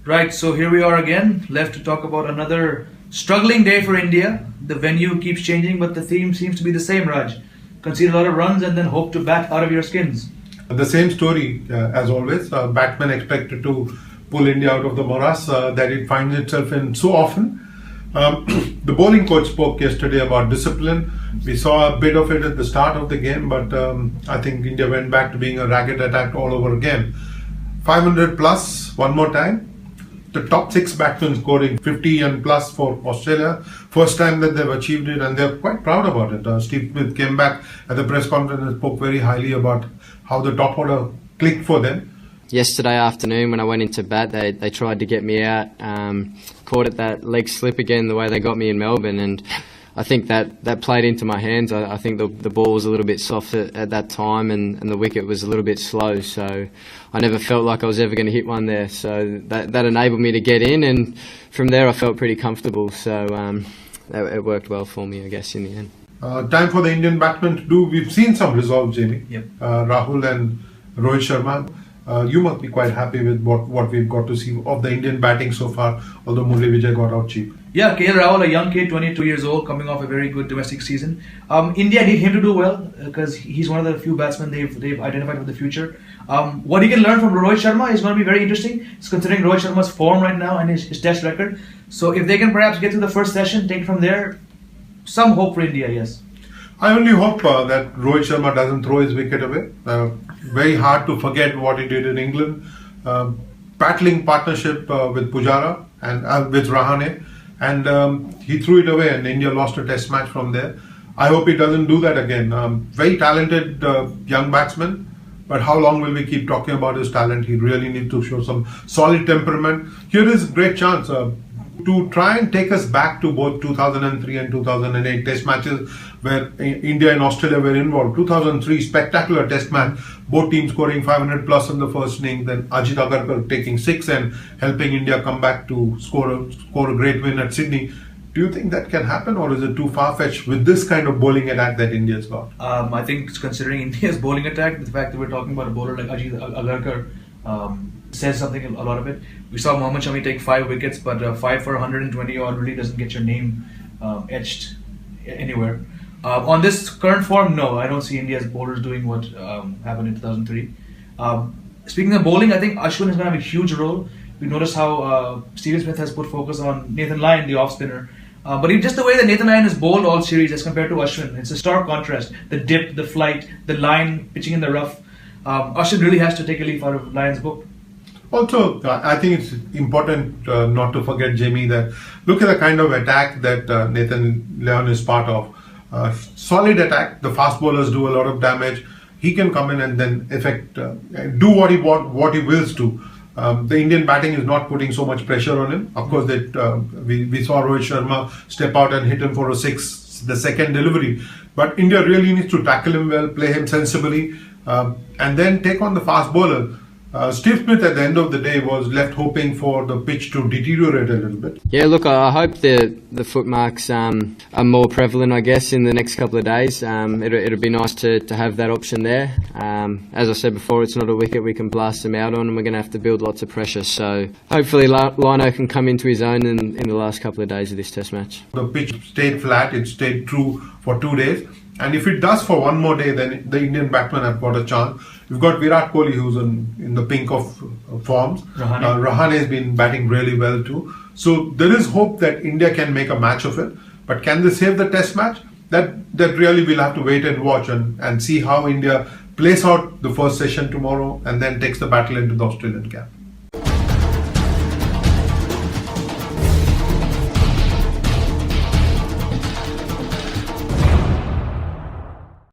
Right, so here we are again, left to talk about another struggling day for India. The venue keeps changing, but the theme seems to be the same, Raj. Concede a lot of runs and then hope to bat out of your skins. The same story as always. Batsmen expected to pull India out of the morass that it finds itself in so often. The bowling coach spoke yesterday about discipline. We saw a bit of it at the start of the game, but I think India went back to being a ragged attack all over again. 500 plus, one more time. The top 6 batsmen scoring 50 and plus for Australia. First time that they've achieved it, and they're quite proud about it. Steve Smith came back at the press conference and spoke very highly about how the top order clicked for them. Yesterday afternoon when I went into bat, they tried to get me out, caught at that leg slip again the way they got me in Melbourne, and I think that played into my hands. I think the ball was a little bit soft at that time, and the wicket was a little bit slow, so I never felt like I was ever going to hit one there. So that enabled me to get in, and from there I felt pretty comfortable, so it worked well for me, I guess, in the end. Time for the Indian batsmen to do. We've seen some resolve, Jamie. Yep. Rahul and Rohit Sharma. You must be quite happy with what we've got to see of the Indian batting so far, although Murali Vijay got out cheap. Yeah, KL Rahul, a young kid, 22 years old, coming off a very good domestic season. India need him to do well because he's one of the few batsmen they've identified for the future. What he can learn from Rohit Sharma is going to be very interesting. It's considering Rohit Sharma's form right now and his test record. So if they can perhaps get through the first session, take it from there, some hope for India, yes. I only hope that Rohit Sharma doesn't throw his wicket away. Very hard to forget what he did in England. Battling partnership with Pujara and with Rahane, and he threw it away, and India lost a test match from there. I hope he doesn't do that again. Very talented young batsman, but how long will we keep talking about his talent? He really needs to show some solid temperament. Here is a great chance to try and take us back to both 2003 and 2008 test matches where India and Australia were involved. 2003, spectacular test match, both teams scoring 500 plus in the first inning, then Ajit Agarkar taking 6 and helping India come back to score a great win at Sydney. Do you think that can happen, or is it too far-fetched with this kind of bowling attack that India's got? I think considering India's bowling attack, the fact that we're talking about a bowler like Ajit Agarkar says something, a lot of it. We saw Mohammad Shami take 5 wickets, but 5 for 120 odd really doesn't get your name etched anywhere. On this current form, no, I don't see India's bowlers doing what happened in 2003. Speaking of bowling, I think Ashwin is going to have a huge role. We noticed how Steven Smith has put focus on Nathan Lyon, the off spinner. But just the way that Nathan Lyon has bowled all series as compared to Ashwin, it's a stark contrast. The dip, the flight, the line pitching in the rough. Ashwin really has to take a leaf out of Lyon's book. Also, I think it's important not to forget, Jamie, that look at the kind of attack that Nathan Lyon is part of. Solid attack. The fast bowlers do a lot of damage. He can come in and then do what he wills to. The Indian batting is not putting so much pressure on him. Of course, we saw Rohit Sharma step out and hit him for a 6, the second delivery. But India really needs to tackle him well, play him sensibly, and then take on the fast bowler. Steve Smith at the end of the day was left hoping for the pitch to deteriorate a little bit. Yeah, look, I hope the foot marks are more prevalent, I guess, in the next couple of days. It'll be nice to have that option there. As I said before, it's not a wicket we can blast them out on, and we're going to have to build lots of pressure. So hopefully Lino can come into his own in the last couple of days of this test match. The pitch stayed flat, it stayed true for 2 days. And if it does for one more day, then the Indian batsmen have got a chance. We've got Virat Kohli, who's in the pink of forms. Rahane has been batting really well too. So there is hope that India can make a match of it. But can they save the test match? That really we'll have to wait and watch and see how India plays out the first session tomorrow and then takes the battle into the Australian camp.